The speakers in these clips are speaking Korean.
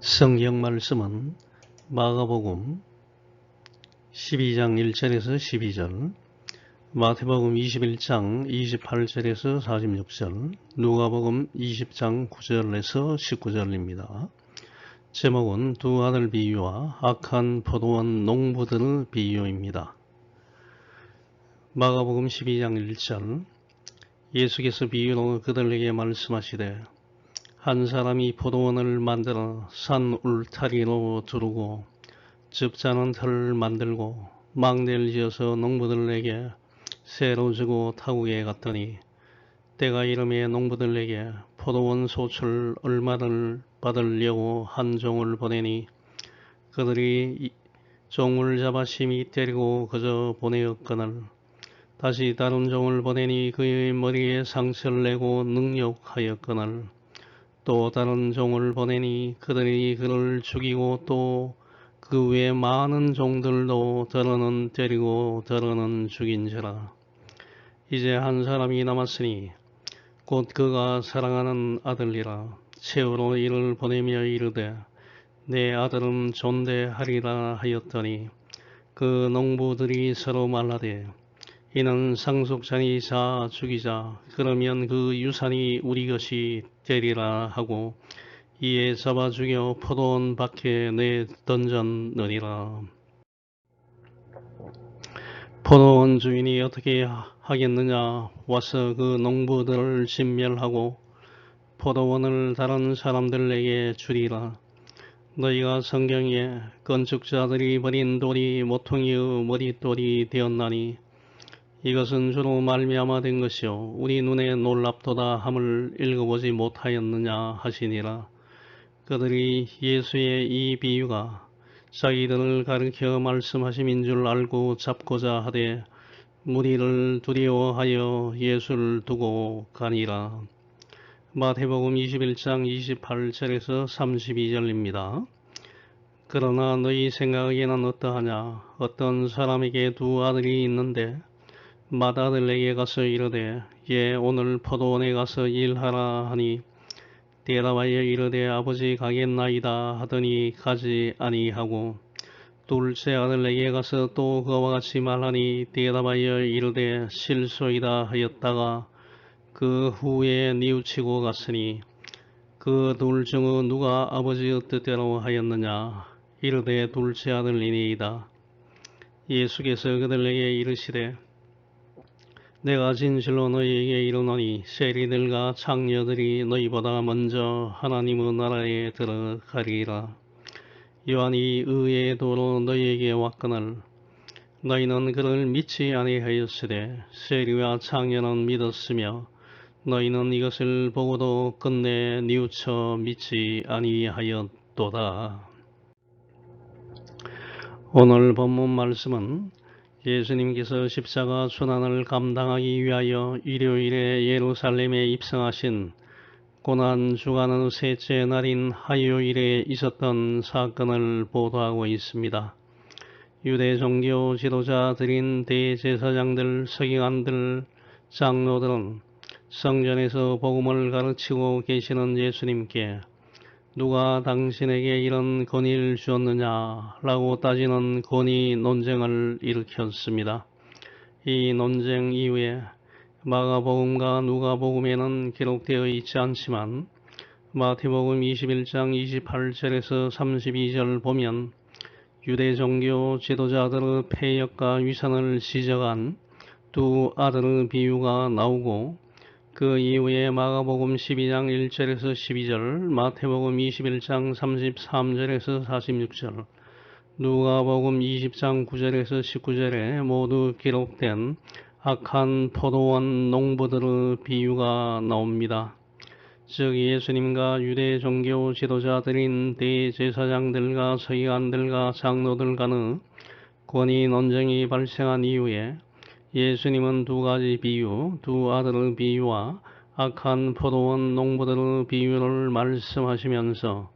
성경 말씀은 마가복음 12장 1절에서 12절, 마태복음 21장 28절에서 46절, 누가복음 20장 9절에서 19절입니다. 제목은 두 아들 비유와 악한 포도원 농부들 비유입니다. 마가복음 12장 1절, 예수께서 비유로 그들에게 말씀하시되 한 사람이 포도원을 만들어 산 울타리로 두르고 즙자는 틀을 만들고 망대를 지어서 농부들에게 새로 주고 타국에 갔더니 때가 이름에 농부들에게 포도원 소출 얼마를 받으려고 한 종을 보내니 그들이 종을 잡아 심히 때리고 그저 보내었거늘 다시 다른 종을 보내니 그의 머리에 상처를 내고 능욕하였거늘 또 다른 종을 보내니 그들이 그를 죽이고 또 그 외 많은 종들도 더러는 때리고 더러는 죽인지라. 이제 한 사람이 남았으니 곧 그가 사랑하는 아들이라. 채우러 이를 보내며 이르되 내 아들은 존대하리라 하였더니 그 농부들이 서로 말하되 이는 상속자니자 죽이자. 그러면 그 유산이 우리 것이 되리라 하고 이에 잡아 죽여 포도원 밖에 내 던졌느니라. 포도원 주인이 어떻게 하겠느냐. 와서 그 농부들을 진멸하고 포도원을 다른 사람들에게 주리라. 너희가 성경에 건축자들이 버린 돌이 모퉁이의 머릿돌이 되었나니 이것은 주로 말미암아 된 것이요 우리 눈에 놀랍도다 함을 읽어보지 못하였느냐 하시니라. 그들이 예수의 이 비유가 자기들을 가르쳐 말씀하심인 줄 알고 잡고자 하되 무리를 두려워하여 예수를 두고 가니라. 마태복음 21장 28절에서 32절입니다. 그러나 너희 생각에는 어떠하냐. 어떤 사람에게 두 아들이 있는데 맏아들에게 가서 이르되 예 오늘 포도원에 가서 일하라 하니 대답하여 이르되 아버지 가겠나이다 하더니 가지 아니하고 둘째 아들에게 가서 또 그와 같이 말하니 대답하여 이르되 실소이다 하였다가 그 후에 뉘우치고 갔으니 그 둘 중에 누가 아버지의 뜻대로 하였느냐. 이르되 둘째 아들이니이다. 예수께서 그들에게 이르시되 내가 진실로 너희에게 이르노니 세리들과 창녀들이 너희보다 먼저 하나님의 나라에 들어가리라. 요한이 의의 도로 너희에게 왔거늘 너희는 그를 믿지 아니하였으되 세리와 창녀는 믿었으며 너희는 이것을 보고도 끝내 뉘우쳐 믿지 아니하였도다. 오늘 본문 말씀은 예수님께서 십자가 순환을 감당하기 위하여 일요일에 예루살렘에 입성하신 고난 주간의 셋째 날인 화요일에 있었던 사건을 보도하고 있습니다. 유대 종교 지도자들인 대제사장들, 서기관들, 장로들은 성전에서 복음을 가르치고 계시는 예수님께 누가 당신에게 이런 권위를 주었느냐 라고 따지는 권위 논쟁을 일으켰습니다. 이 논쟁 이후에 마가복음과 누가복음에는 기록되어 있지 않지만 마태복음 21장 28절에서 32절 보면 유대 종교 지도자들의 폐역과 위선을 지적한 두 아들의 비유가 나오고 그 이후에 마가복음 12장 1절에서 12절, 마태복음 21장 33절에서 46절, 누가복음 20장 9절에서 19절에 모두 기록된 악한 포도원 농부들의 비유가 나옵니다. 즉 예수님과 유대 종교 지도자들인 대제사장들과 서기관들과 장로들 간의 권위 논쟁이 발생한 이후에 예수님은 두 가지 비유, 두 아들의 비유와 악한 포도원 농부들의 비유를 말씀하시면서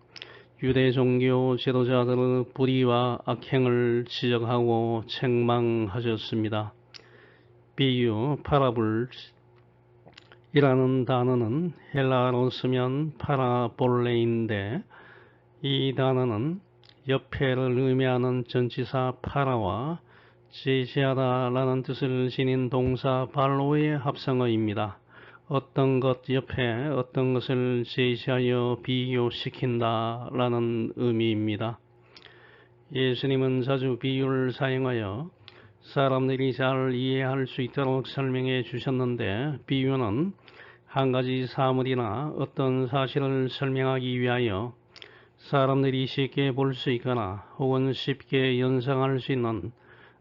유대 종교 지도자들의 불의와 악행을 지적하고 책망하셨습니다. 비유, 파라블이라는 단어는 헬라어로 쓰면 파라볼레인데 이 단어는 옆에를 의미하는 전치사 파라와 제시하다 라는 뜻을 지닌 동사 발로의 합성어입니다. 어떤 것 옆에 어떤 것을 제시하여 비교시킨다 라는 의미입니다. 예수님은 자주 비유를 사용하여 사람들이 잘 이해할 수 있도록 설명해 주셨는데, 비유는 한 가지 사물이나 어떤 사실을 설명하기 위하여 사람들이 쉽게 볼 수 있거나 혹은 쉽게 연상할 수 있는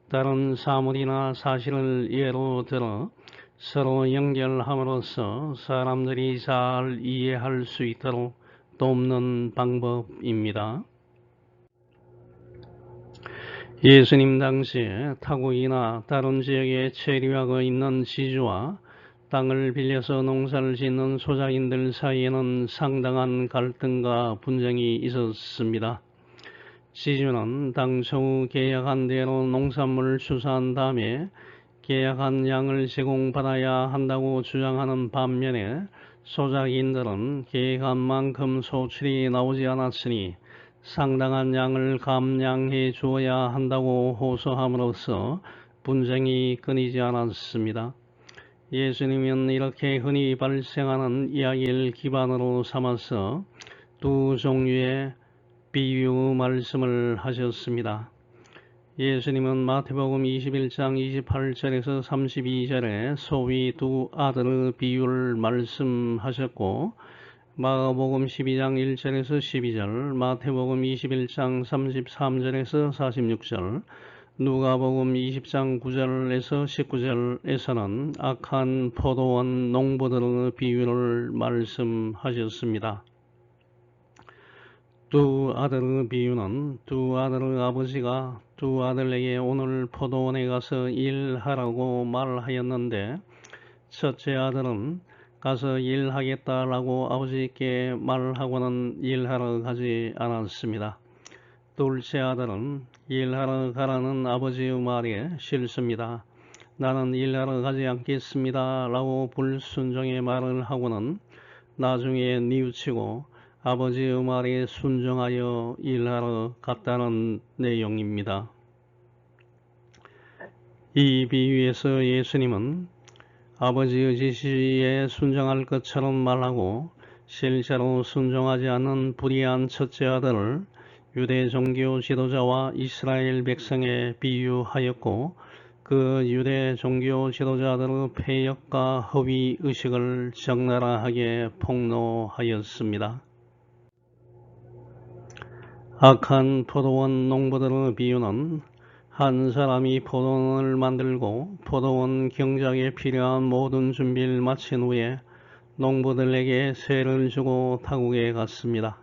다른 사물이나 사실을 예로 들어 서로 연결함으로써 사람들이 잘 이해할 수 있도록 돕는 방법입니다. 예수님 당시에 타국이나 다른 지역에 체류하고 있는 지주와 땅을 빌려서 농사를 짓는 소작인들 사이에는 상당한 갈등과 분쟁이 있었습니다. 지주는 당초 계약한 대로 농산물을 추수한 다음에 계약한 양을 제공받아야 한다고 주장하는 반면에 소작인들은 계획한 만큼 소출이 나오지 않았으니 상당한 양을 감량해 주어야 한다고 호소함으로써 분쟁이 끊이지 않았습니다. 예수님은 이렇게 흔히 발생하는 이야기를 기반으로 삼아서 두 종류의 비유 말씀을 하셨습니다. 예수님은 마태복음 21장 28절에서 32절에 소위 두 아들의 비유를 말씀하셨고, 마가복음 12장 1절에서 12절, 마태복음 21장 33절에서 46절, 누가복음 20장 9절에서 19절에서는 악한 포도원 농부들의 비유를 말씀하셨습니다. 두 아들의 비유는 두 아들의 아버지가 두 아들에게 오늘 포도원에 가서 일하라고 말하였는데, 첫째 아들은 가서 일하겠다라고 아버지께 말하고는 일하러 가지 않았습니다. 둘째 아들은 일하러 가라는 아버지의 말에 싫습니다. 나는 일하러 가지 않겠습니다 라고 불순종의 말을 하고는 나중에 뉘우치고 아버지의 말에 순종하여 일하러 갔다는 내용입니다. 이 비유에서 예수님은 아버지의 지시에 순종할 것처럼 말하고 실제로 순종하지 않는 불의한 첫째 아들을 유대 종교 지도자와 이스라엘 백성에 비유하였고, 그 유대 종교 지도자들의 폐역과 허위 의식을 적나라하게 폭로하였습니다. 악한 포도원 농부들의 비유는 한 사람이 포도원을 만들고 포도원 경작에 필요한 모든 준비를 마친 후에 농부들에게 세를 주고 타국에 갔습니다.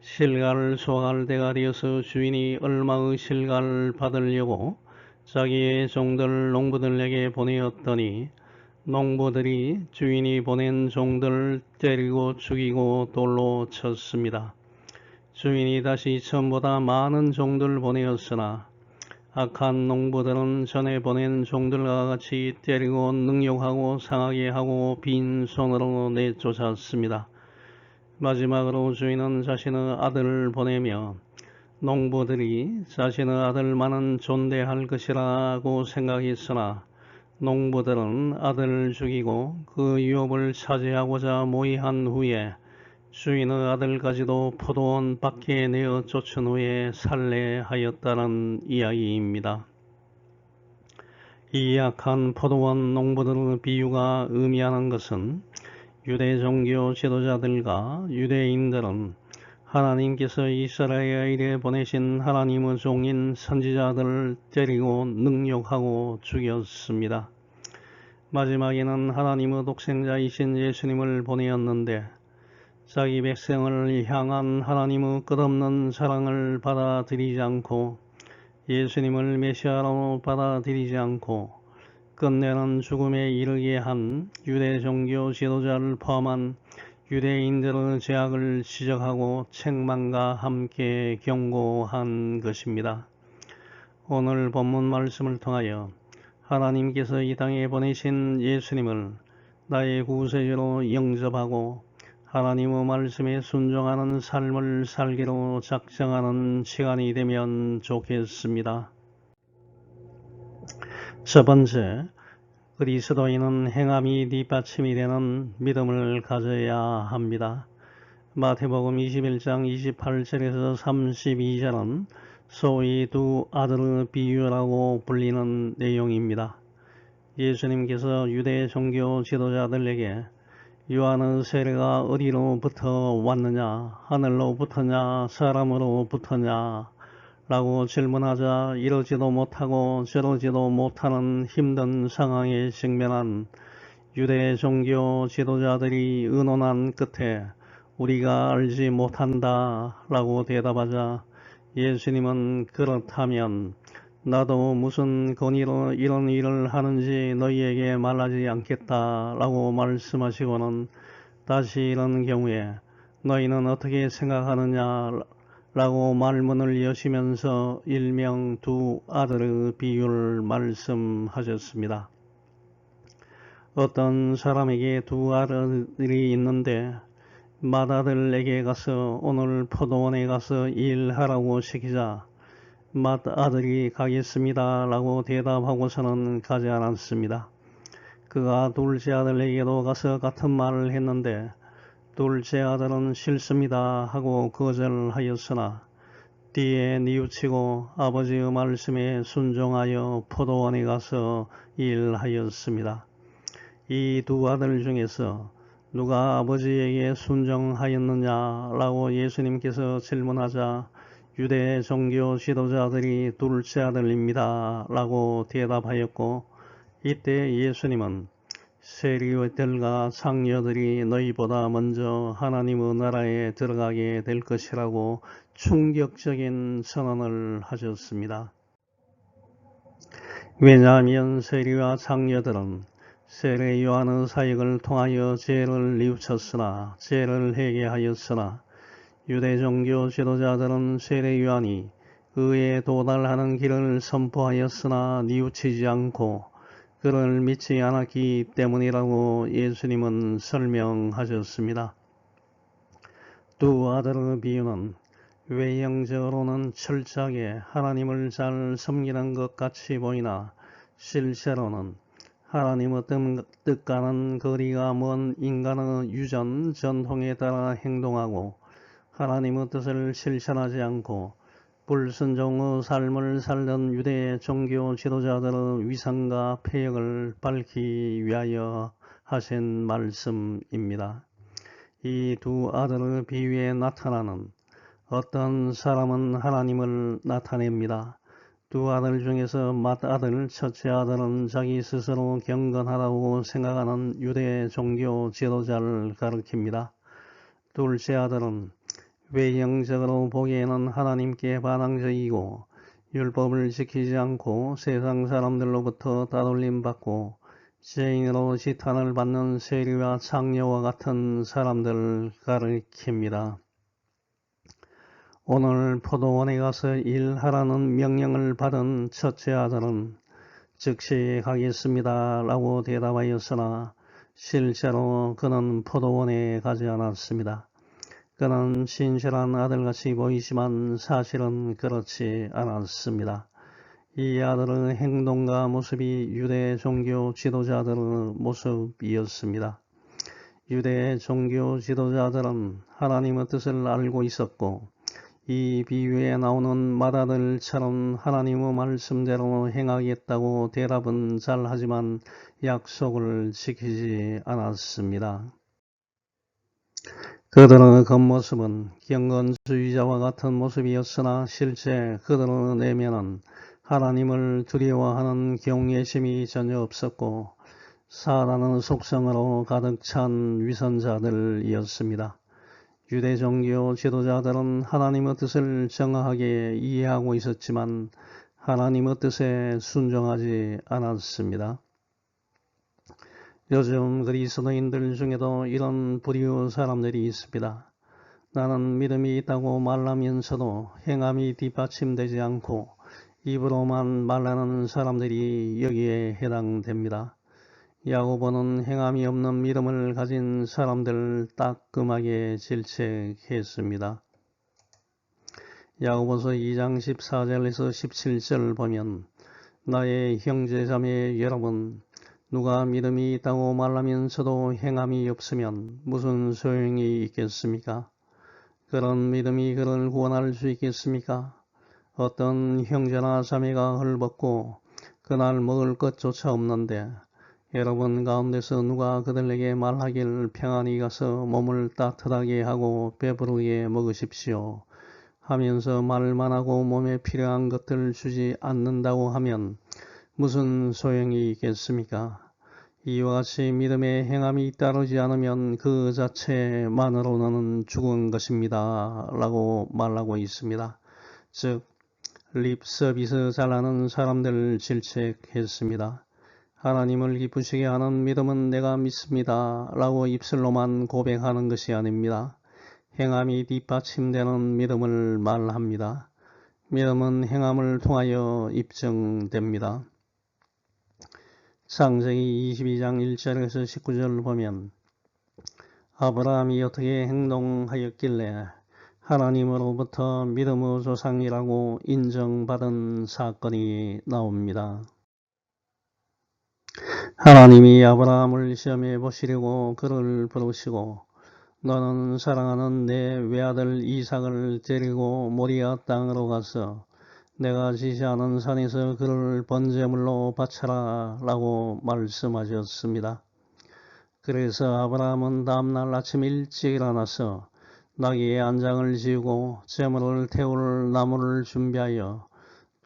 실과를 수확할 때가 되어서 주인이 얼마의 실과를 받으려고 자기의 종들 농부들에게 보내었더니 농부들이 주인이 보낸 종들을 때리고 죽이고 돌로 쳤습니다. 주인이 다시 전보다 많은 종들을 보내었으나 악한 농부들은 전에 보낸 종들과 같이 때리고 능욕하고 상하게 하고 빈손으로 내쫓았습니다. 마지막으로 주인은 자신의 아들을 보내며 농부들이 자신의 아들만은 존대할 것이라고 생각했으나 농부들은 아들을 죽이고 그 유업을 차지하고자 모의한 후에 주인의 아들까지도 포도원 밖에 내어 쫓은 후에 살해하였다는 이야기입니다. 이 악한 포도원 농부들의 비유가 의미하는 것은 유대 종교 지도자들과 유대인들은 하나님께서 이스라엘에 보내신 하나님의 종인 선지자들을 때리고 능욕하고 죽였습니다. 마지막에는 하나님의 독생자이신 예수님을 보내었는데 자기 백성을 향한 하나님의 끝없는 사랑을 받아들이지 않고 예수님을 메시아로 받아들이지 않고 끝내는 죽음에 이르게 한 유대 종교 지도자를 포함한 유대인들의 죄악을 지적하고 책망과 함께 경고한 것입니다. 오늘 본문 말씀을 통하여 하나님께서 이 땅에 보내신 예수님을 나의 구세주로 영접하고 하나님의 말씀에 순종하는 삶을 살기로 작정하는 시간이 되면 좋겠습니다. 첫 번째, 그리스도인은 행함이 뒷받침이 되는 믿음을 가져야 합니다. 마태복음 21장 28절에서 32절은 소위 두 아들의 비유라고 불리는 내용입니다. 예수님께서 유대 종교 지도자들에게 요한의 세례가 어디로부터 왔느냐, 하늘로부터냐, 사람으로부터냐 라고 질문하자 이러지도 못하고 저러지도 못하는 힘든 상황에 직면한 유대 종교 지도자들이 의논한 끝에 우리가 알지 못한다 라고 대답하자 예수님은 그렇다면 나도 무슨 권위로 이런 일을 하는지 너희에게 말하지 않겠다 라고 말씀하시고는 다시 이런 경우에 너희는 어떻게 생각하느냐 라고 말문을 여시면서 일명 두 아들의 비유를 말씀하셨습니다. 어떤 사람에게 두 아들이 있는데 맏아들에게 가서 오늘 포도원에 가서 일하라고 시키자 맏아들이 가겠습니다 라고 대답하고서는 가지 않았습니다. 그가 둘째 아들에게도 가서 같은 말을 했는데 둘째 아들은 싫습니다 하고 거절하였으나 뒤에 뉘우치고 아버지의 말씀에 순종하여 포도원에 가서 일하였습니다. 이 두 아들 중에서 누가 아버지에게 순종하였느냐 라고 예수님께서 질문하자 유대 종교 지도자들이 둘째 아들입니다 라고 대답하였고 이때 예수님은 세리들과 장녀들이 너희보다 먼저 하나님의 나라에 들어가게 될 것이라고 충격적인 선언을 하셨습니다. 왜냐하면 세리와 장녀들은 세례 요한의 사역을 통하여 죄를 뉘우쳤으나 죄를 회개하였으나 유대 종교 지도자들은 세례 요한이 의에 도달하는 길을 선포하였으나 뉘우치지 않고 그를 믿지 않았기 때문이라고 예수님은 설명하셨습니다. 두 아들의 비유는 외형적으로는 철저하게 하나님을 잘 섬기는 것 같이 보이나 실제로는 하나님의 뜻과는 거리가 먼 인간의 유전 전통에 따라 행동하고 하나님의 뜻을 실천하지 않고 불순종의 삶을 살던 유대 종교 지도자들의 위선과 폐역을 밝히기 위하여 하신 말씀입니다. 이 두 아들의 비유에 나타나는 어떤 사람은 하나님을 나타냅니다. 두 아들 중에서 맏아들, 첫째 아들은 자기 스스로 경건하다고 생각하는 유대 종교 지도자를 가리킵니다. 둘째 아들은 외형적으로 보기에는 하나님께 반항적이고 율법을 지키지 않고 세상 사람들로부터 따돌림받고 죄인으로 지탄을 받는 세리와 장녀와 같은 사람들을 가리킵니다. 오늘 포도원에 가서 일하라는 명령을 받은 첫째 아들은 즉시 가겠습니다 라고 대답하였으나 실제로 그는 포도원에 가지 않았습니다. 그는 신실한 아들같이 보이지만 사실은 그렇지 않았습니다. 이 아들의 행동과 모습이 유대 종교 지도자들의 모습이었습니다. 유대 종교 지도자들은 하나님의 뜻을 알고 있었고 이 비유에 나오는 맏아들처럼 하나님의 말씀대로 행하겠다고 대답은 잘하지만 약속을 지키지 않았습니다. 그들의 겉모습은 경건주의자와 같은 모습이었으나 실제 그들의 내면은 하나님을 두려워하는 경외심이 전혀 없었고 사단의 속성으로 가득 찬 위선자들이었습니다. 유대 종교 지도자들은 하나님의 뜻을 정확하게 이해하고 있었지만 하나님의 뜻에 순종하지 않았습니다. 요즘 그리스도인들 중에도 이런 부류의 사람들이 있습니다. 나는 믿음이 있다고 말하면서도 행함이 뒷받침되지 않고 입으로만 말하는 사람들이 여기에 해당됩니다. 야고보는 행함이 없는 믿음을 가진 사람들을 따끔하게 질책했습니다. 야고보서 2장 14절에서 17절 보면 나의 형제자매 여러분, 누가 믿음이 있다고 말하면서도 행함이 없으면 무슨 소용이 있겠습니까? 그런 믿음이 그를 구원할 수 있겠습니까? 어떤 형제나 자매가 헐벗고 그날 먹을 것조차 없는데 여러분 가운데서 누가 그들에게 말하길 평안히 가서 몸을 따뜻하게 하고 배부르게 먹으십시오 하면서 말만 하고 몸에 필요한 것들을 주지 않는다고 하면 무슨 소용이 있겠습니까? 이와 같이 믿음의 행함이 따르지 않으면 그 자체만으로는 죽은 것입니다 라고 말하고 있습니다. 즉 립 서비스 잘하는 사람들을 질책했습니다. 하나님을 기쁘시게 하는 믿음은 내가 믿습니다 라고 입술로만 고백하는 것이 아닙니다. 행함이 뒷받침되는 믿음을 말합니다. 믿음은 행함을 통하여 입증됩니다. 창세기 22장 1절에서 19절을 보면 아브라함이 어떻게 행동하였길래 하나님으로부터 믿음의 조상이라고 인정받은 사건이 나옵니다. 하나님이 아브라함을 시험해 보시려고 그를 부르시고 너는 사랑하는 내 외아들 이삭을 데리고 모리아 땅으로 가서 내가 지시하는 산에서 그를 번제물로 바쳐라 라고 말씀하셨습니다. 그래서 아브라함은 다음날 아침 일찍 일어나서 나귀의 안장을 지우고 제물을 태울 나무를 준비하여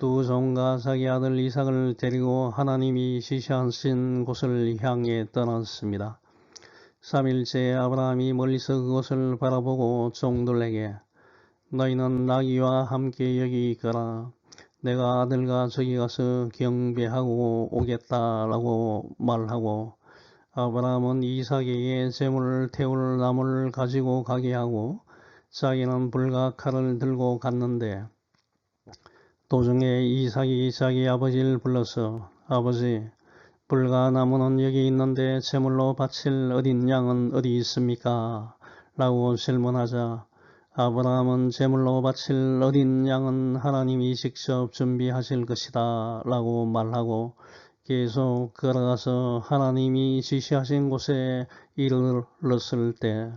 두 종과 자기 아들 이삭을 데리고 하나님이 지시하신 곳을 향해 떠났습니다. 3일째 아브라함이 멀리서 그곳을 바라보고 종들에게 너희는 나귀와 함께 여기 있거라. 내가 아들과 저기 가서 경배하고 오겠다라고 말하고 아브라함은 이삭에게 제물을 태울 나무를 가지고 가게 하고 자기는 불과 칼을 들고 갔는데 도중에 이삭이 자기 아버지를 불러서 아버지, 불과 나무는 여기 있는데 제물로 바칠 어린 양은 어디 있습니까? 라고 질문하자 아브라함은 제물로 바칠 어린 양은 하나님이 직접 준비하실 것이다 라고 말하고 계속 걸어가서 하나님이 지시하신 곳에 이르렀을 때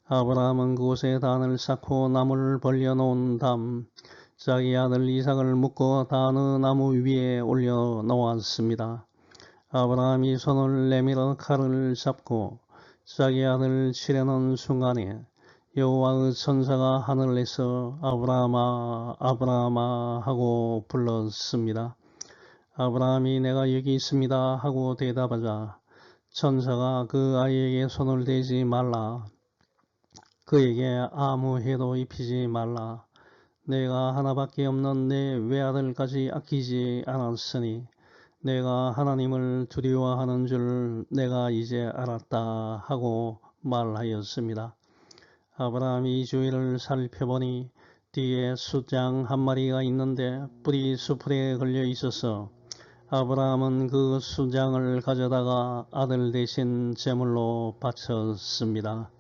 아브라함은 그곳에 단을 쌓고 나무를 벌려놓은 다음 자기 아들 이삭을 묶어 단의 나무 위에 올려 놓았습니다. 아브라함이 손을 내밀어 칼을 잡고 자기 아들을 치려는 순간에 여호와의 천사가 하늘에서 아브라함아 아브라함아 하고 불렀습니다. 아브라함이 내가 여기 있습니다 하고 대답하자 천사가 그 아이에게 손을 대지 말라. 그에게 아무 해도 입히지 말라. 내가 하나밖에 없는 내 외아들까지 아끼지 않았으니 내가 하나님을 두려워하는 줄 내가 이제 알았다 하고 말하였습니다. 아브라함이 주위를 살펴보니 뒤에 숫양 한 마리가 있는데 뿔이 수풀에 걸려 있어서 아브라함은 그 숫양을 가져다가 아들 대신 제물로 바쳤습니다.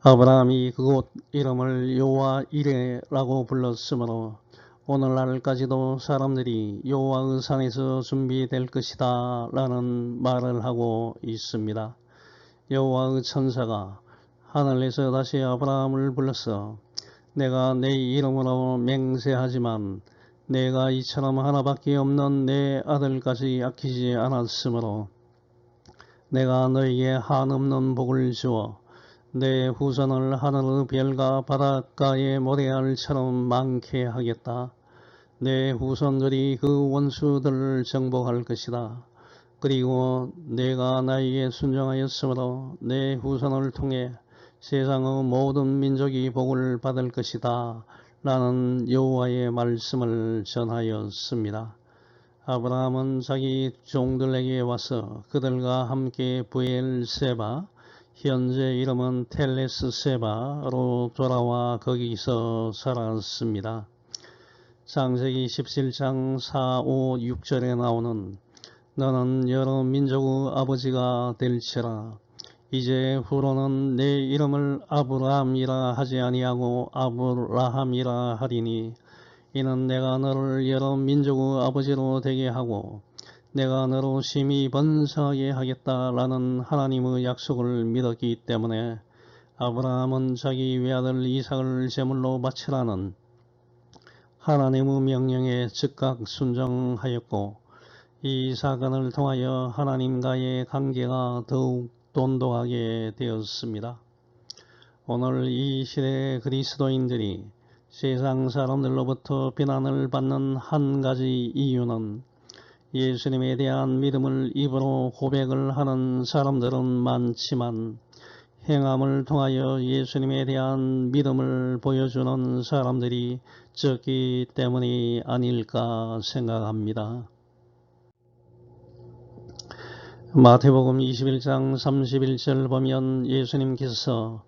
아브라함이 그곳 이름을 여호와 이레라고 불렀으므로 오늘날까지도 사람들이 여호와의 산에서 준비될 것이다 라는 말을 하고 있습니다. 여호와의 천사가 하늘에서 다시 아브라함을 불러서 내가 내 이름으로 맹세하지만 내가 이처럼 하나밖에 없는 내 아들까지 아끼지 않았으므로 내가 너에게 한없는 복을 주어 내 후손을 하늘의 별과 바닷가의 모래알처럼 많게 하겠다. 내 후손들이 그 원수들을 정복할 것이다. 그리고 내가 나에게 순종하였으므로 내 후손을 통해 세상의 모든 민족이 복을 받을 것이다. 라는 여호와의 말씀을 전하였습니다. 아브라함은 자기 종들에게 와서 그들과 함께 브엘세바 현재 이름은 텔레스세바로 돌아와 거기서 살았습니다. 창세기 17장 4, 5, 6절에 나오는 너는 여러 민족의 아버지가 될지라. 이제 후로는 내 이름을 아브라함이라 하지 아니하고 아브라함이라 하리니 이는 내가 너를 여러 민족의 아버지로 되게 하고 내가 너로 심히 번성하게 하겠다라는 하나님의 약속을 믿었기 때문에 아브라함은 자기 외아들 이삭을 제물로 바치라는 하나님의 명령에 즉각 순종하였고 이 사건을 통하여 하나님과의 관계가 더욱 돈독하게 되었습니다. 오늘 이 시대의 그리스도인들이 세상 사람들로부터 비난을 받는 한 가지 이유는 예수님에 대한 믿음을 입으로 고백을 하는 사람들은 많지만 행함을 통하여 예수님에 대한 믿음을 보여주는 사람들이 적기 때문이 아닐까 생각합니다. 마태복음 21장 31절 보면 예수님께서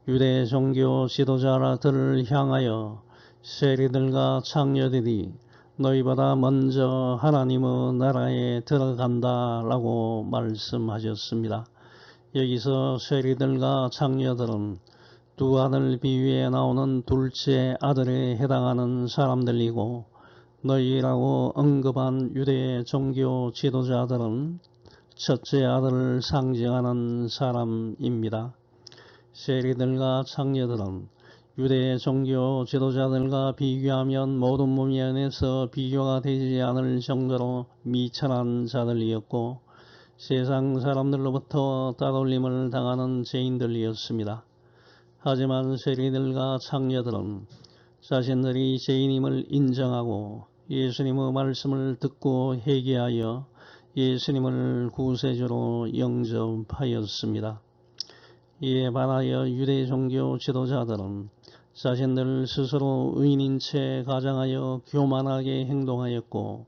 유대 종교 지도자들을 향하여 세리들과 창녀들이 너희보다 먼저 하나님의 나라에 들어간다 라고 말씀하셨습니다. 여기서 세리들과 창녀들은 두 아들 비유에 나오는 둘째 아들에 해당하는 사람들이고 너희라고 언급한 유대 종교 지도자들은 첫째 아들을 상징하는 사람입니다. 세리들과 창녀들은 유대 종교 지도자들과 비교하면 모든 면에서 비교가 되지 않을 정도로 미천한 자들이었고 세상 사람들로부터 따돌림을 당하는 죄인들이었습니다. 하지만 세리들과 창녀들은 자신들이 죄인임을 인정하고 예수님의 말씀을 듣고 회개하여 예수님을 구세주로 영접하였습니다. 이에 반하여 유대 종교 지도자들은 자신들 스스로 의인인 채 가장하여 교만하게 행동하였고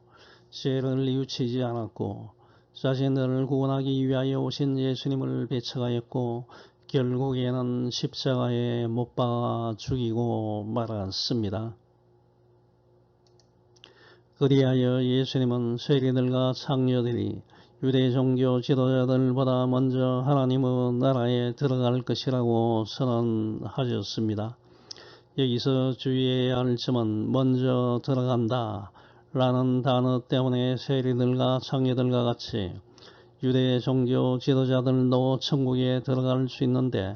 죄를 뉘우치지 않았고 자신들을 구원하기 위하여 오신 예수님을 배척하였고 결국에는 십자가에 못 박아 죽이고 말았습니다. 그리하여 예수님은 세리들과 창녀들이 유대 종교 지도자들보다 먼저 하나님의 나라에 들어갈 것이라고 선언하셨습니다. 여기서 주의해야 할 점은 먼저 들어간다 라는 단어 때문에 세리들과 창녀들과 같이 유대 종교 지도자들도 천국에 들어갈 수 있는데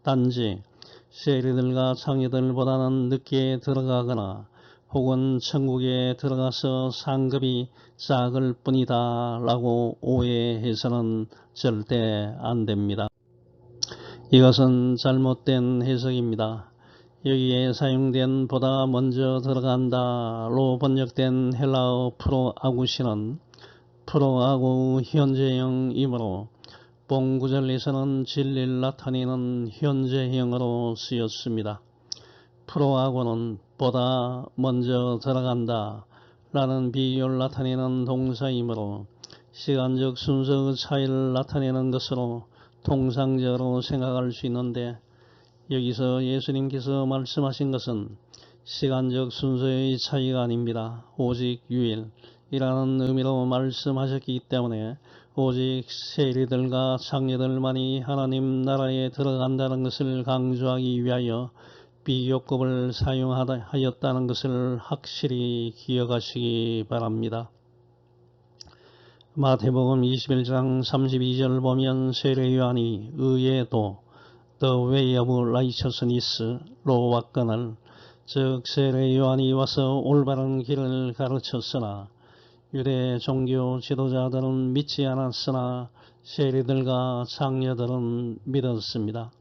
단지 세리들과 창녀들보다는 늦게 들어가거나 혹은 천국에 들어가서 상급이 작을 뿐이다 라고 오해해서는 절대 안 됩니다. 이것은 잘못된 해석입니다. 여기에 사용된 보다 먼저 들어간다로 번역된 헬라어 프로아구시는 프로아구 현재형이므로 본구절에서는 진리를 나타내는 현재형으로 쓰였습니다. 프로아구는 보다 먼저 들어간다 라는 비유를 나타내는 동사이므로 시간적 순서의 차이를 나타내는 것으로 통상적으로 생각할 수 있는데 여기서 예수님께서 말씀하신 것은 시간적 순서의 차이가 아닙니다. 오직 유일이라는 의미로 말씀하셨기 때문에 오직 세리들과 창녀들만이 하나님 나라에 들어간다는 것을 강조하기 위하여 비교급을 사용하였다는 것을 확실히 기억하시기 바랍니다. 마태복음 21장 32절 보면 세례 요한이 의에도 The way of righteousness로 왔거늘 즉 세례 요한이 와서 올바른 길을 가르쳤으나 유대 종교 지도자들은 믿지 않았으나 세리들과 창녀들은 믿었습니다.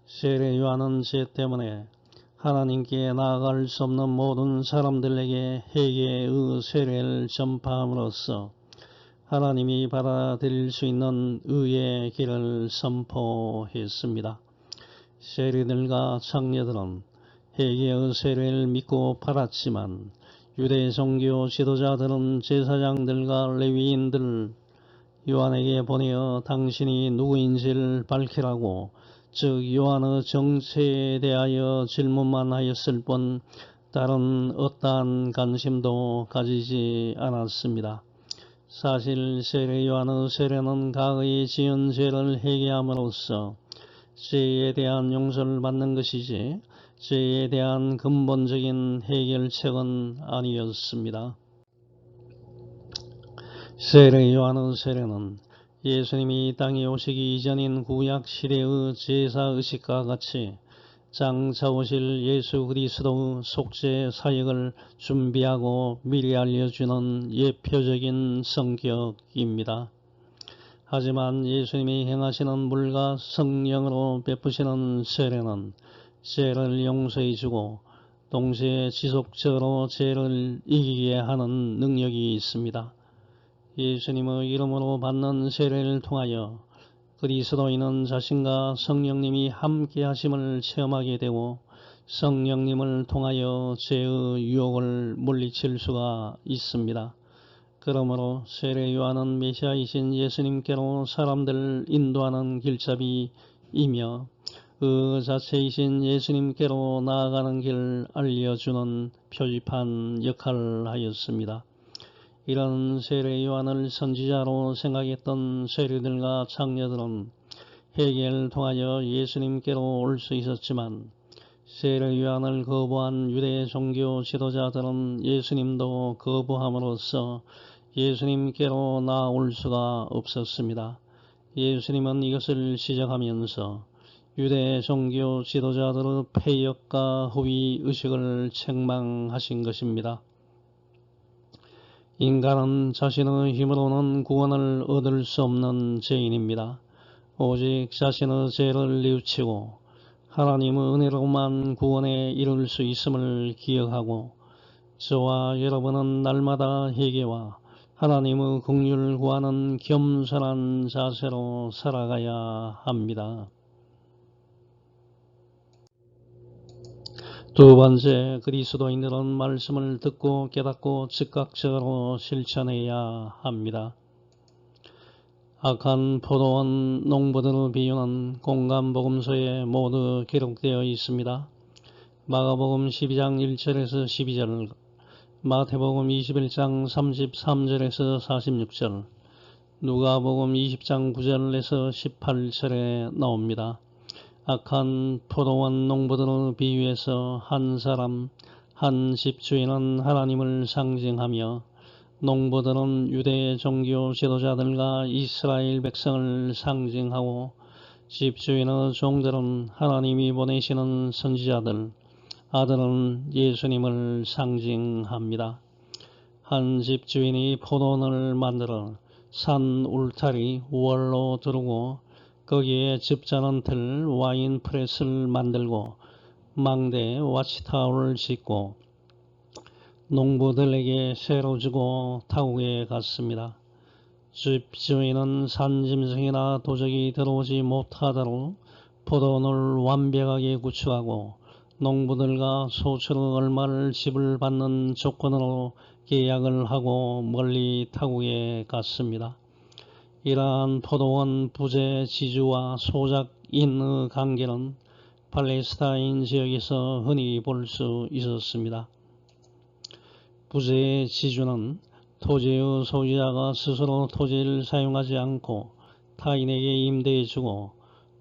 세례 요한은 죄 때문에 하나님께 나아갈 수 없는 모든 사람들에게 회개의 세례를 전파함으로써 하나님이 받아들일 수 있는 의의 길을 선포했습니다. 세리들과 창녀들은 회개의 세례를 믿고 받았지만 유대 종교 지도자들은 제사장들과 레위인들 요한에게 보내어 당신이 누구인지를 밝히라고 즉 요한의 정체에 대하여 질문만 하였을 뿐 다른 어떠한 관심도 가지지 않았습니다. 사실 세례 요한의 세례는 과거에 지은 죄를 회개함으로써 죄에 대한 용서를 받는 것이지 죄에 대한 근본적인 해결책은 아니었습니다. 세례 요한의 세례는 예수님이 땅에 오시기 이전인 구약 시대의 제사의식과 같이 장차 오실 예수 그리스도의 속죄 사역을 준비하고 미리 알려주는 예표적인 성격입니다. 하지만 예수님이 행하시는 물과 성령으로 베푸시는 세례는 죄를 용서해주고 동시에 지속적으로 죄를 이기게 하는 능력이 있습니다. 예수님의 이름으로 받는 세례를 통하여 그리스도인은 자신과 성령님이 함께 하심을 체험하게 되고 성령님을 통하여 죄의 유혹을 물리칠 수가 있습니다. 그러므로 세례 요한은 메시아이신 예수님께로 사람들을 인도하는 길잡이이며 그 자체이신 예수님께로 나아가는 길을 알려주는 표지판 역할을 하였습니다. 이런 세례 요한을 선지자로 생각했던 세리들과 장녀들은 회개를 통하여 예수님께로 올 수 있었지만 세례 요한을 거부한 유대 종교 지도자들은 예수님도 거부함으로써 예수님께로 나아올 수가 없었습니다. 예수님은 이것을 지적하면서 유대 종교 지도자들의 패역과 허위 의식을 책망하신 것입니다. 인간은 자신의 힘으로는 구원을 얻을 수 없는 죄인입니다. 오직 자신의 죄를 뉘우치고 하나님의 은혜로만 구원에 이룰 수 있음을 기억하고 저와 여러분은 날마다 회개와 하나님의 긍휼을 구하는 겸손한 자세로 살아가야 합니다. 두 번째, 그리스도인들은 말씀을 듣고 깨닫고 즉각적으로 실천해야 합니다. 악한 포도원 농부들의 비유는 공간복음서에 모두 기록되어 있습니다. 마가복음 12장 1절에서 12절, 마태복음 21장 33절에서 46절, 누가복음 20장 9절에서 18절에 나옵니다. 악한 포도원 농부들의 비유에서 한 사람, 한 집주인은 하나님을 상징하며 농부들은 유대 종교 지도자들과 이스라엘 백성을 상징하고 집주인의 종들은 하나님이 보내시는 선지자들, 아들은 예수님을 상징합니다. 한 집주인이 포도원을 만들어 산 울타리 월로 두르고 거기에 즙자는 틀 와인 프레스를 만들고 망대 와치타워를 짓고 농부들에게 새로 주고 타국에 갔습니다. 집주인은 산짐승이나 도적이 들어오지 못하도록 포도원을 완벽하게 구축하고 농부들과 소출의 얼마를 지불받는 조건으로 계약을 하고 멀리 타국에 갔습니다. 이러한 포도원 부재 지주와 소작인의 관계는 팔레스타인 지역에서 흔히 볼 수 있었습니다. 부재의 지주는 토지의 소유자가 스스로 토지를 사용하지 않고 타인에게 임대해주고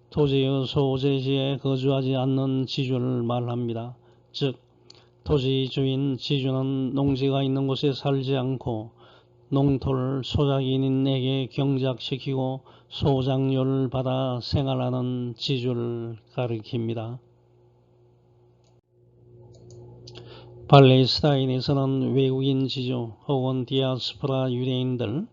토지의 소재지에 거주하지 않는 지주를 말합니다. 즉, 토지 주인 지주는 농지가 있는 곳에 살지 않고 농토를 소작인에게 경작시키고 소작료를 받아 생활하는 지주를 가리킵니다. 팔레스타인에서는 외국인 지주 혹은 디아스포라 유대인들,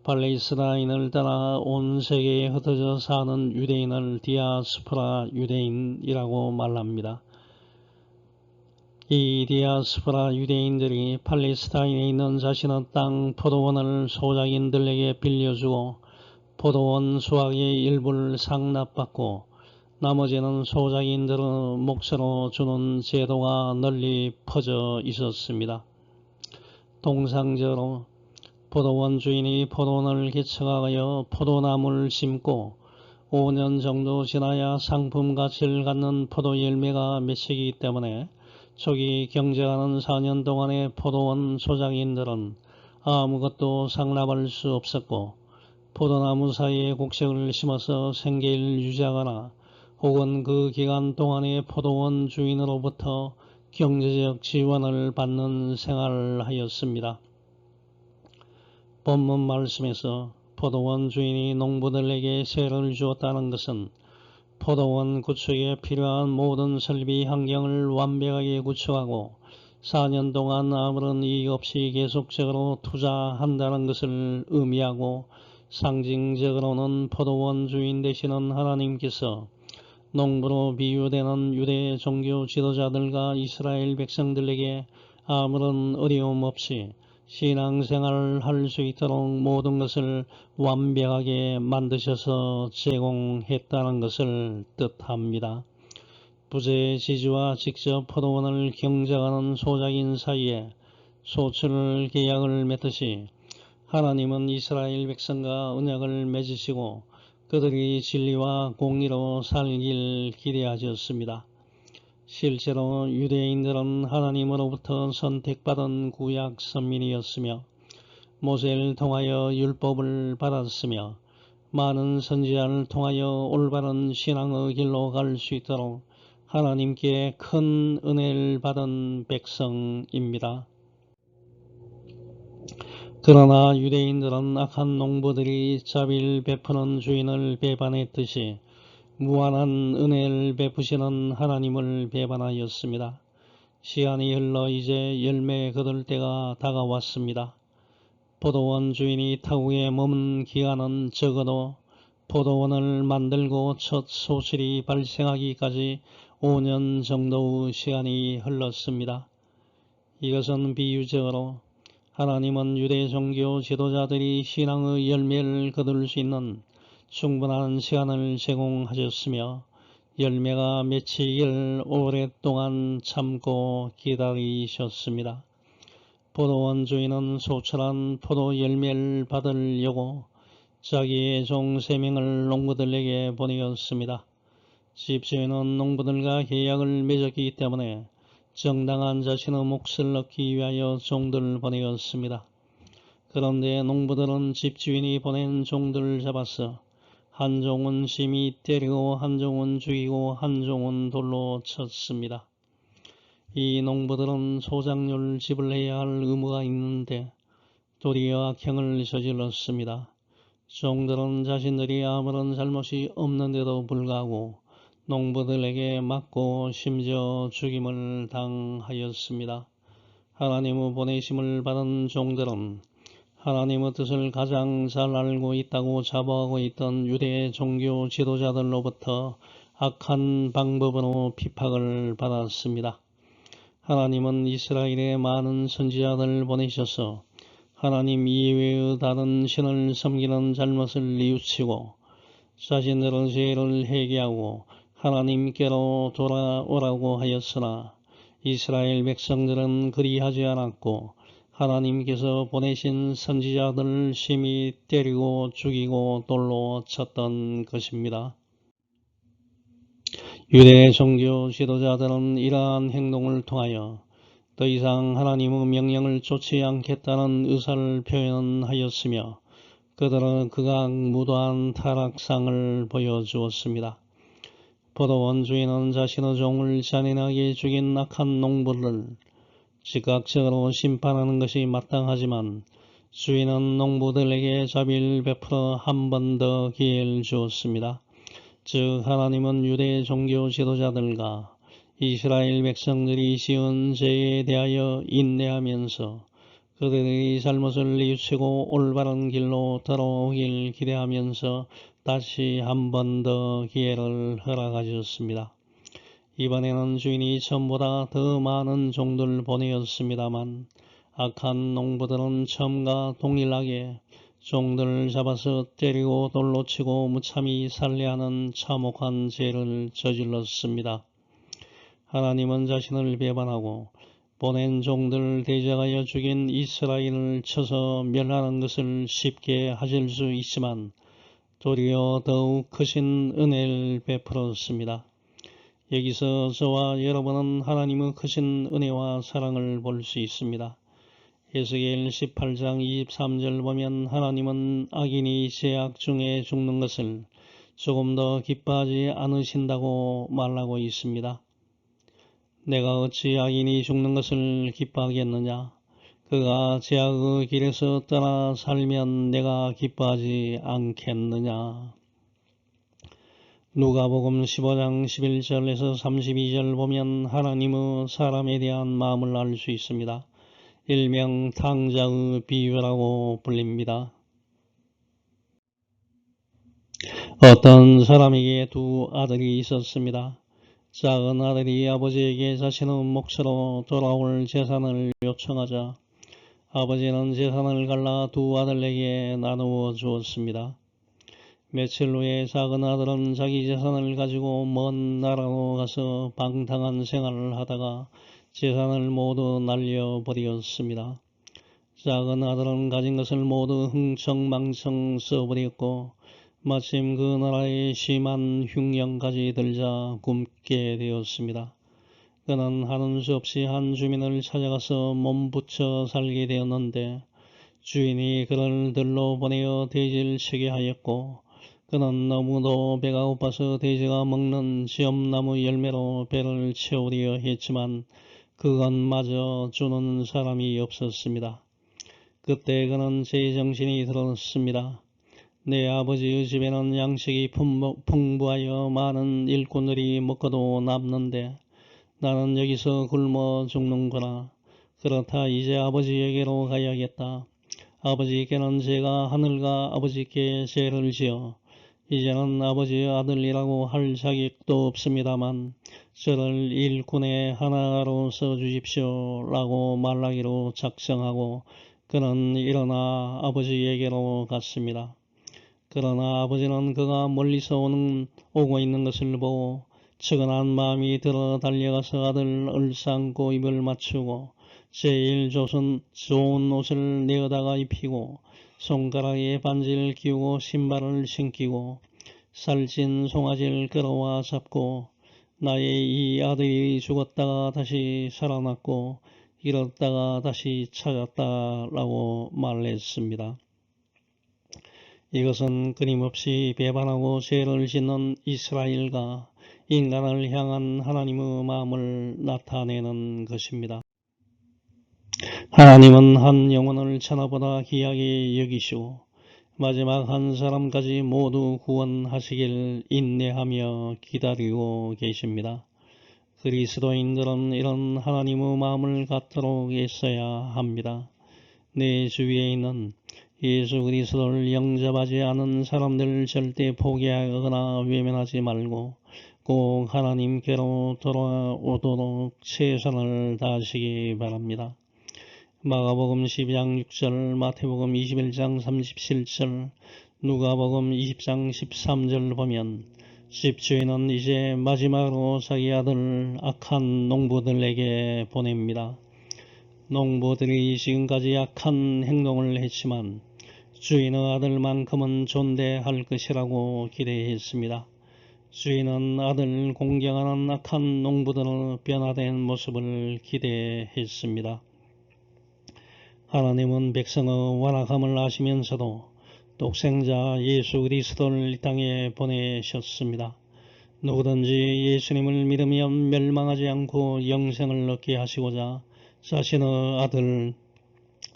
팔레스타인을 따라 온 세계에 흩어져 사는 유대인을 디아스포라 유대인이라고 말합니다. 이 디아스포라 유대인들이 팔레스타인에 있는 자신의 땅 포도원을 소작인들에게 빌려주고 포도원 수확의 일부를 상납받고 나머지는 소작인들의 몫으로 주는 제도가 널리 퍼져 있었습니다. 통상적으로 포도원 주인이 포도원을 개척하여 포도나무를 심고 5년 정도 지나야 상품 가치를 갖는 포도 열매가 맺히기 때문에 초기 경쟁하는 4년 동안의 포도원 소장인들은 아무것도 상납할 수 없었고 포도나무 사이에 곡식을 심어서 생계를 유지하거나 혹은 그 기간 동안의 포도원 주인으로부터 경제적 지원을 받는 생활을 하였습니다. 본문 말씀에서 포도원 주인이 농부들에게 세를 주었다는 것은 포도원 구축에 필요한 모든 설비 환경을 완벽하게 구축하고 4년 동안 아무런 이익 없이 계속적으로 투자한다는 것을 의미하고 상징적으로는 포도원 주인 되시는 하나님께서 농부로 비유되는 유대 종교 지도자들과 이스라엘 백성들에게 아무런 어려움 없이 신앙생활을 할 수 있도록 모든 것을 완벽하게 만드셔서 제공했다는 것을 뜻합니다. 부재의 지주와 직접 포도원을 경작하는 소작인 사이에 소출 계약을 맺듯이 하나님은 이스라엘 백성과 언약을 맺으시고 그들이 진리와 공의로 살길 기대하셨습니다. 실제로 유대인들은 하나님으로부터 선택받은 구약 선민이었으며 모세를 통하여 율법을 받았으며 많은 선지자를 통하여 올바른 신앙의 길로 갈 수 있도록 하나님께 큰 은혜를 받은 백성입니다. 그러나 유대인들은 악한 농부들이 자비를 베푸는 주인을 배반했듯이 무한한 은혜를 베푸시는 하나님을 배반하였습니다. 시간이 흘러 이제 열매 거둘 때가 다가왔습니다. 포도원 주인이 타국에 머문 기간은 적어도 포도원을 만들고 첫 소출이 발생하기까지 5년 정도의 시간이 흘렀습니다. 이것은 비유적으로 하나님은 유대 종교 지도자들이 신앙의 열매를 거둘 수 있는 충분한 시간을 제공하셨으며 열매가 맺히기를 오랫동안 참고 기다리셨습니다. 포도원 주인은 소출한 포도 열매를 받으려고 자기의 종 3명을 농부들에게 보내었습니다. 집주인은 농부들과 계약을 맺었기 때문에 정당한 자신의 몫을 얻기 위하여 종들을 보내었습니다. 그런데 농부들은 집주인이 보낸 종들을 잡아서 한 종은 심히 때리고 한 종은 죽이고 한 종은 돌로 쳤습니다. 이 농부들은 소작료를 지불해야 할 의무가 있는데 도리어 악행을 저질렀습니다. 종들은 자신들이 아무런 잘못이 없는데도 불구하고 농부들에게 맞고 심지어 죽임을 당하였습니다. 하나님의 보내심을 받은 종들은 하나님의 뜻을 가장 잘 알고 있다고 자부하고 있던 유대 종교 지도자들로부터 악한 방법으로 핍박을 받았습니다. 하나님은 이스라엘에 많은 선지자들을 보내셔서 하나님 이외의 다른 신을 섬기는 잘못을 뉘우치고 자신들의 죄를 회개하고 하나님께로 돌아오라고 하였으나 이스라엘 백성들은 그리하지 않았고 하나님께서 보내신 선지자들을 심히 때리고 죽이고 돌로 쳤던 것입니다. 유대 종교 지도자들은 이러한 행동을 통하여 더 이상 하나님의 명령을 쫓지 않겠다는 의사를 표현하였으며 그들은 극악무도한 타락상을 보여주었습니다. 포도원 주인은 자신의 종을 잔인하게 죽인 악한 농부를 즉각적으로 심판하는 것이 마땅하지만 주인은 농부들에게 자비를 베풀어 한 번 더 기회를 주었습니다. 즉 하나님은 유대 종교 지도자들과 이스라엘 백성들이 지은 죄에 대하여 인내하면서 그들의 잘못을 뉘우치고 올바른 길로 돌아오길 기대하면서 다시 한 번 더 기회를 허락하셨습니다. 이번에는 주인이 처음보다 더 많은 종들을 보내었습니다만 악한 농부들은 처음과 동일하게 종들을 잡아서 때리고 돌로 치고 무참히 살해하는 참혹한 죄를 저질렀습니다. 하나님은 자신을 배반하고 보낸 종들을 대적하여 죽인 이스라엘을 쳐서 멸하는 것을 쉽게 하실 수 있지만 도리어 더욱 크신 은혜를 베풀었습니다. 여기서 저와 여러분은 하나님의 크신 은혜와 사랑을 볼 수 있습니다. 에스겔 18장 23절 보면 하나님은 악인이 죄악 중에 죽는 것을 조금 더 기뻐하지 않으신다고 말하고 있습니다. 내가 어찌 악인이 죽는 것을 기뻐하겠느냐? 그가 죄악의 길에서 떠나 살면 내가 기뻐하지 않겠느냐? 누가복음 15장 11절에서 32절 보면 하나님의 사람에 대한 마음을 알 수 있습니다. 일명 탕자의 비유라고 불립니다. 어떤 사람에게 두 아들이 있었습니다. 작은 아들이 아버지에게 자신의 몫으로 돌아올 재산을 요청하자 아버지는 재산을 갈라 두 아들에게 나누어 주었습니다. 며칠 후에 작은 아들은 자기 재산을 가지고 먼 나라로 가서 방탕한 생활을 하다가 재산을 모두 날려버렸습니다. 작은 아들은 가진 것을 모두 흥청망청 써버렸고 마침 그 나라에 심한 흉년까지 들자 굶게 되었습니다. 그는 하는 수 없이 한 주민을 찾아가서 몸부쳐 살게 되었는데 주인이 그를 들로 보내어 돼지를 치게 하였고 그는 너무도 배가 고파서 돼지가 먹는 지엄나무 열매로 배를 채우려 했지만 그것마저 주는 사람이 없었습니다. 그때 그는 제정신이 들었습니다. 내 아버지의 집에는 양식이 풍부하여 많은 일꾼들이 먹고도 남는데 나는 여기서 굶어 죽는구나. 그렇다 이제 아버지에게로 가야겠다. 아버지께는 제가 하늘과 아버지께 죄를 지어 이제는 아버지의 아들이라고 할 자격도 없습니다만 저를 일꾼의 하나로 써주십시오 라고 말하기로 작정하고 그는 일어나 아버지에게로 갔습니다. 그러나 아버지는 그가 멀리서 오고 있는 것을 보고 측은한 마음이 들어 달려가서 아들을 얼싸안고 입을 맞추고 제일 좋은 옷을 내어다가 입히고 손가락에 반지를 끼우고 신발을 신기고 살찐 송아지를 끌어와 잡고 나의 이 아들이 죽었다가 다시 살아났고 잃었다가 다시 찾았다라고 말했습니다. 이것은 끊임없이 배반하고 죄를 짓는 이스라엘과 인간을 향한 하나님의 마음을 나타내는 것입니다. 하나님은 한 영혼을 천하보다 귀하게 여기시고 마지막 한 사람까지 모두 구원하시길 인내하며 기다리고 계십니다. 그리스도인들은 이런 하나님의 마음을 갖도록 애써야 합니다. 내 주위에 있는 예수 그리스도를 영접하지 않은 사람들을 절대 포기하거나 외면하지 말고 꼭 하나님께로 돌아오도록 최선을 다하시기 바랍니다. 마가복음 12장 6절, 마태복음 21장 37절, 누가복음 20장 13절 보면 집주인은 이제 마지막으로 자기 아들을 악한 농부들에게 보냅니다. 농부들이 지금까지 악한 행동을 했지만 주인의 아들만큼은 존대할 것이라고 기대했습니다. 주인은 아들을 공경하는 악한 농부들의 변화된 모습을 기대했습니다. 하나님은 백성의 완악함을 아시면서도 독생자 예수 그리스도를 이 땅에 보내셨습니다. 누구든지 예수님을 믿으면 멸망하지 않고 영생을 얻게 하시고자 자신의 아들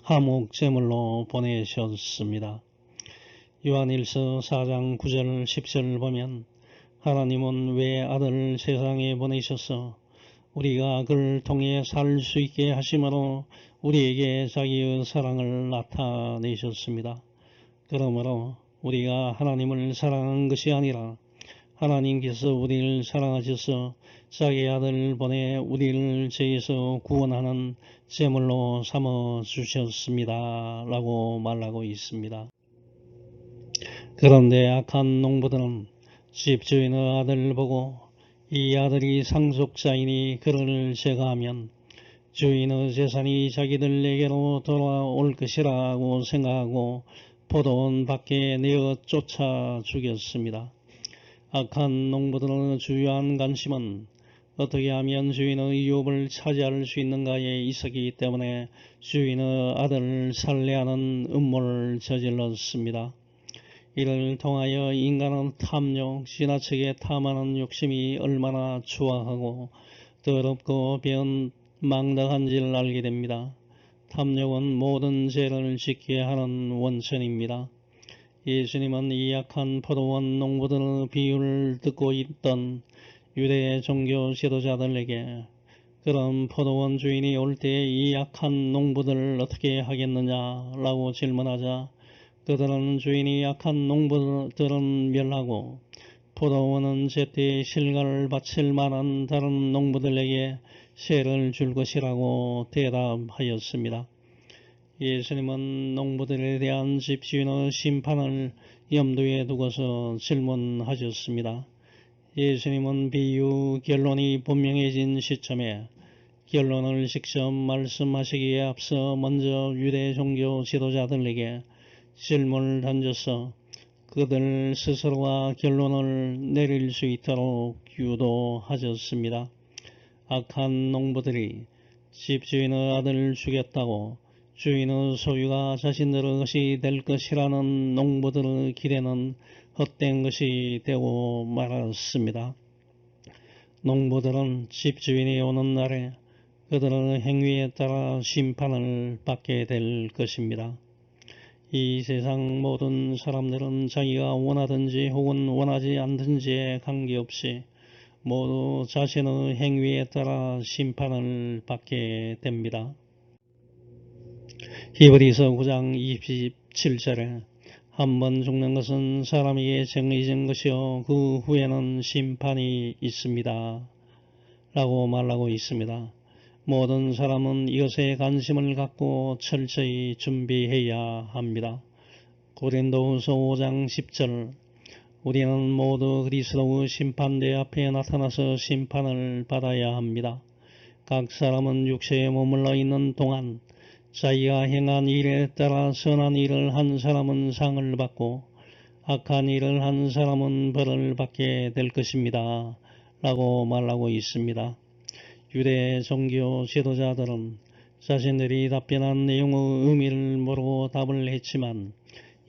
하목제물로 보내셨습니다. 요한일서 4장 9절 10절을 보면 하나님은 왜 아들을 세상에 보내셔서 우리가 그를 통해 살 수 있게 하심으로 우리에게 자기의 사랑을 나타내셨습니다. 그러므로 우리가 하나님을 사랑한 것이 아니라 하나님께서 우리를 사랑하셔서 자기 아들을 보내 우리를 죄에서 구원하는 제물로 삼아 주셨습니다. 라고 말하고 있습니다. 그런데 악한 농부들은 집주인의 아들을 보고 이 아들이 상속자이니 그를 제거하면 주인의 재산이 자기들에게로 돌아올 것이라고 생각하고 포도원 밖에 내어 쫓아 죽였습니다. 악한 농부들의 주요한 관심은 어떻게 하면 주인의 유업을 차지할 수 있는가에 있었기 때문에 주인의 아들을 살해하는 음모를 저질렀습니다. 이를 통하여 인간은 탐욕, 지나치게 탐하는 욕심이 얼마나 추악하고 더럽고 변망덕한지를 알게 됩니다. 탐욕은 모든 죄를 짓게 하는 원천입니다. 예수님은 이 약한 포도원 농부들의 비유를 듣고 있던 유대 종교 지도자들에게 그런 포도원 주인이 올 때 이 약한 농부들을 어떻게 하겠느냐라고 질문하자 그들은 주인이 약한 농부들은 멸하고 포도원은 제때 실과를 바칠 만한 다른 농부들에게 세를 줄 것이라고 대답하였습니다. 예수님은 농부들에 대한 집주인의 심판을 염두에 두고서 질문하셨습니다. 예수님은 비유 결론이 분명해진 시점에 결론을 직접 말씀하시기에 앞서 먼저 유대 종교 지도자들에게 질문을 던져서 그들 스스로가 결론을 내릴 수 있도록 유도하셨습니다. 악한 농부들이 집주인의 아들을 죽였다고 주인의 소유가 자신들의 것이 될 것이라는 농부들의 기대는 헛된 것이 되고 말았습니다. 농부들은 집주인이 오는 날에 그들의 행위에 따라 심판을 받게 될 것입니다. 이 세상 모든 사람들은 자기가 원하든지 혹은 원하지 않든지에 관계없이 모두 자신의 행위에 따라 심판을 받게 됩니다. 히브리서 9장 27절에 한 번 죽는 것은 사람에게 정해진 것이요 그 후에는 심판이 있습니다. 라고 말하고 있습니다. 모든 사람은 이것에 관심을 갖고 철저히 준비해야 합니다. 고린도후서 5장 10절 우리는 모두 그리스도의 심판대 앞에 나타나서 심판을 받아야 합니다. 각 사람은 육체에 머물러 있는 동안 자기가 행한 일에 따라 선한 일을 한 사람은 상을 받고 악한 일을 한 사람은 벌을 받게 될 것입니다. 라고 말하고 있습니다. 유대 종교 지도자들은 자신들이 답변한 내용의 의미를 모르고 답을 했지만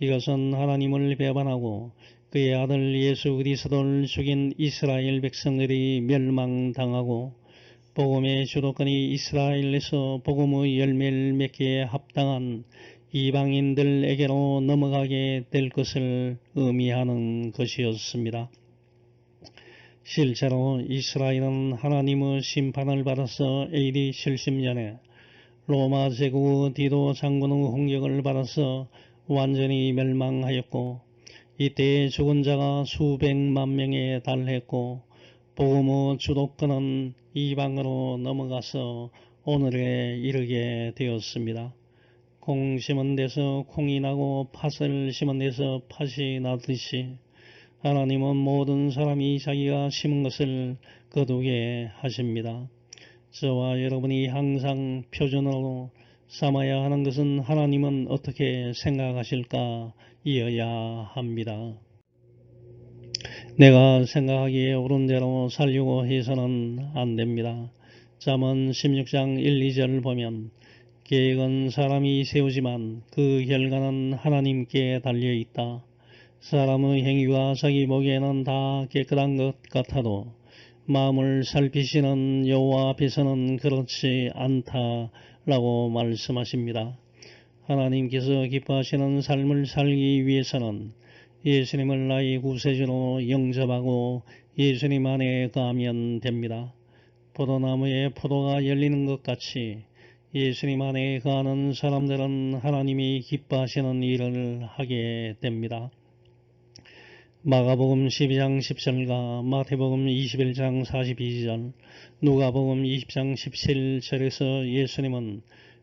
이것은 하나님을 배반하고 그의 아들 예수 그리스도를 죽인 이스라엘 백성들이 멸망당하고 복음의 주도권이 이스라엘에서 복음의 열매를 맺기에 합당한 이방인들에게로 넘어가게 될 것을 의미하는 것이었습니다. 실제로 이스라엘은 하나님의 심판을 받아서 AD 70년에 로마 제국의 디도 장군의 공격을 받아서 완전히 멸망하였고 이때의 죽은 자가 수백만 명에 달했고 복음의 주도권은 이방으로 넘어가서 오늘에 이르게 되었습니다. 콩 심은 데서 콩이 나고 팥을 심은 데서 팥이 나듯이 하나님은 모든 사람이 자기가 심은 것을 거두게 하십니다. 저와 여러분이 항상 표준으로 삼아야 하는 것은 하나님은 어떻게 생각하실까 이어야 합니다. 내가 생각하기에 옳은 대로 살려고 해서는 안 됩니다. 잠언 16장 1, 2절 보면 계획은 사람이 세우지만 그 결과는 하나님께 달려있다. 사람의 행위가 자기 보기에는 다 깨끗한 것 같아도 마음을 살피시는 여호와 앞에서는 그렇지 않다라고 말씀하십니다. 하나님께서 기뻐하시는 삶을 살기 위해서는 예수님을 나의 구세주로 영접하고 예수님 안에 거하면 됩니다. 포도나무에 포도가 열리는 것 같이 예수님 안에 거하는 사람들은 하나님이 기뻐하시는 일을 하게 됩니다. 마가복음 12장 10절과 마태복음 21장 42절, 누가복음 20장 17절에서 예수님은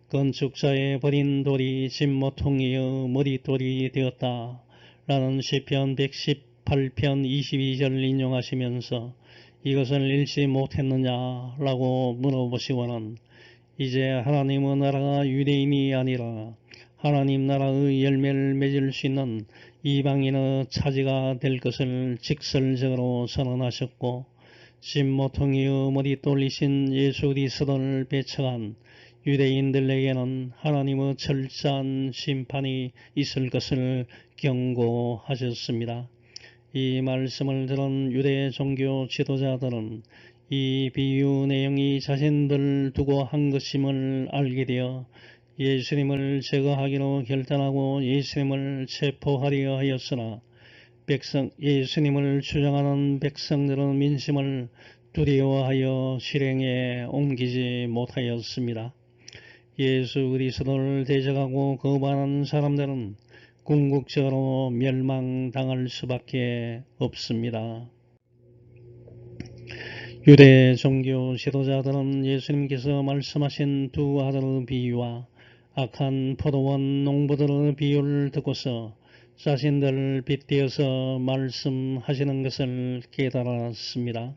건축자의 버린 돌이 집모퉁이의 머릿돌이 되었다 라는 시편 118편 22절 인용하시면서 이것을 읽지 못했느냐 라고 물어보시고는 이제 하나님의 나라가 유대인이 아니라 하나님 나라의 열매를 맺을 수 있는 이방인의 차지가 될 것을 직설적으로 선언하셨고 신모퉁이의 머리 돌리신 예수 그리스도를 배척한 유대인들에게는 하나님의 철저한 심판이 있을 것을 경고하셨습니다. 이 말씀을 들은 유대 종교 지도자들은 이 비유 내용이 자신들 두고 한 것임을 알게 되어 예수님을 제거하기로 결단하고 예수님을 체포하려 하였으나 예수님을 주장하는 백성들의 민심을 두려워하여 실행에 옮기지 못하였습니다. 예수 그리스도를 대적하고 거부하는 사람들은 궁극적으로 멸망당할 수밖에 없습니다. 유대 종교 지도자들은 예수님께서 말씀하신 두 아들의 비유와 악한 포도원 농부들의 비유를 듣고서 자신들을 빗대어서 말씀하시는 것을 깨달았습니다.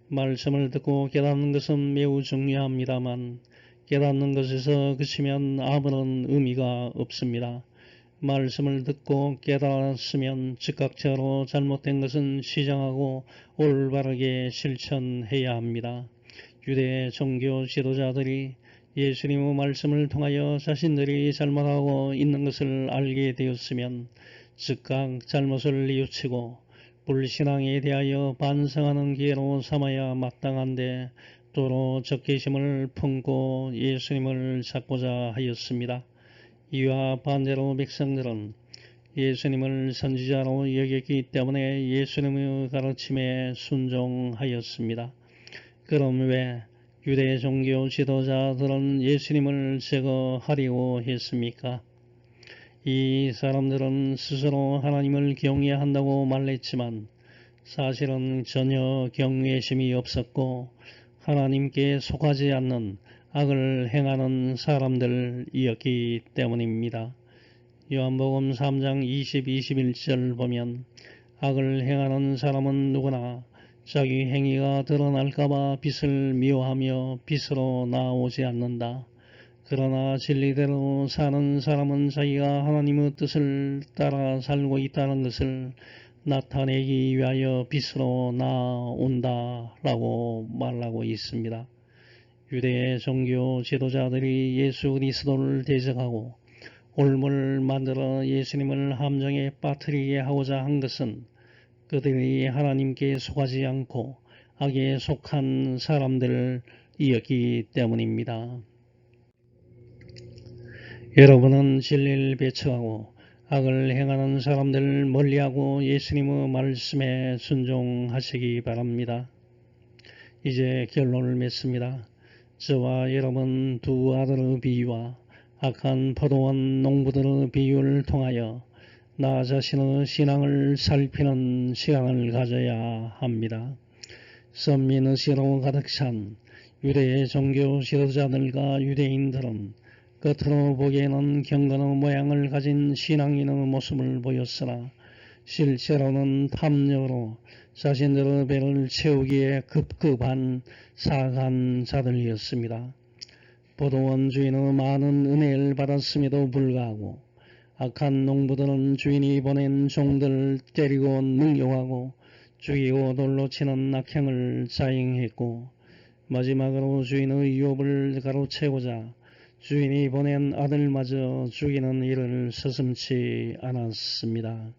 말씀을 듣고 깨닫는 것은 매우 중요합니다만 깨닫는 것에서 그치면 아무런 의미가 없습니다. 말씀을 듣고 깨달았으면 즉각적으로 잘못된 것은 시정하고 올바르게 실천해야 합니다. 유대 종교 지도자들이 예수님의 말씀을 통하여 자신들이 잘못하고 있는 것을 알게 되었으면 즉각 잘못을 뉘우치고 불신앙에 대하여 반성하는 기회로 삼아야 마땅한데 도로 적개심을 품고 예수님을 찾고자 하였습니다. 이와 반대로 백성들은 예수님을 선지자로 여겼기 때문에 예수님의 가르침에 순종하였습니다. 그럼 왜 유대 종교 지도자들은 예수님을 제거하려고 했습니까? 이 사람들은 스스로 하나님을 경외한다고 말했지만 사실은 전혀 경외심이 없었고 하나님께 속하지 않는 악을 행하는 사람들이었기 때문입니다. 요한복음 3장 20-21절 보면 악을 행하는 사람은 누구나 자기 행위가 드러날까봐 빛을 미워하며 빛으로 나오지 않는다. 그러나 진리대로 사는 사람은 자기가 하나님의 뜻을 따라 살고 있다는 것을 나타내기 위하여 빛으로 나온다 라고 말하고 있습니다. 유대 종교 지도자들이 예수 그리스도를 대적하고 올무를 만들어 예수님을 함정에 빠뜨리게 하고자 한 것은 그들이 하나님께 속하지 않고 악에 속한 사람들이었기 때문입니다. 여러분은 진리를 배척하고 악을 행하는 사람들을 멀리하고 예수님의 말씀에 순종하시기 바랍니다. 이제 결론을 맺습니다. 저와 여러분 두 아들의 비유와 악한 포도원 농부들의 비유를 통하여 나 자신의 신앙을 살피는 시간을 가져야 합니다. 선민의식으로 가득 찬 유대의 종교 지도자들과 유대인들은 겉으로 보기에는 경건의 모양을 가진 신앙인의 모습을 보였으나 실제로는 탐욕으로 자신들의 배를 채우기에 급급한 사악한 자들이었습니다. 포도원 주인의 많은 은혜를 받았음에도 불구하고 악한 농부들은 주인이 보낸 종들을 때리고 능욕하고 죽이고 돌로 치는 악행을 자행했고 마지막으로 주인의 유업을 가로채고자 주인이 보낸 아들마저 죽이는 일을 서슴지 않았습니다.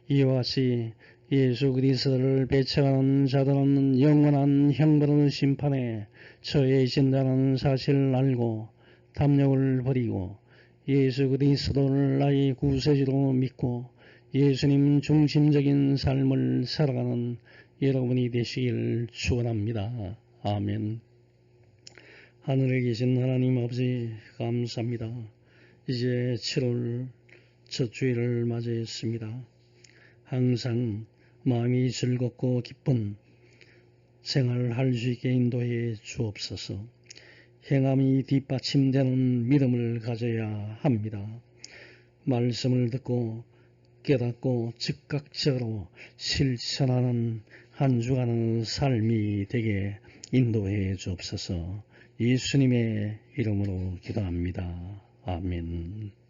이와 같이 예수 그리스도를 배척하는 자들은 영원한 형벌의 심판에 처해진다는 사실을 알고 탐욕을 버리고 예수 그리스도를 나의 구세주로 믿고 예수님 중심적인 삶을 살아가는 여러분이 되시길 축원합니다. 아멘. 하늘에 계신 하나님 아버지 감사합니다. 이제 7월 첫 주일을 맞이했습니다. 항상 마음이 즐겁고 기쁜 생활할 수 있게 인도해 주옵소서. 행함이 뒷받침되는 믿음을 가져야 합니다. 말씀을 듣고 깨닫고 즉각적으로 실천하는 한 주간의 삶이 되게 인도해 주옵소서. 예수님의 이름으로 기도합니다. 아멘.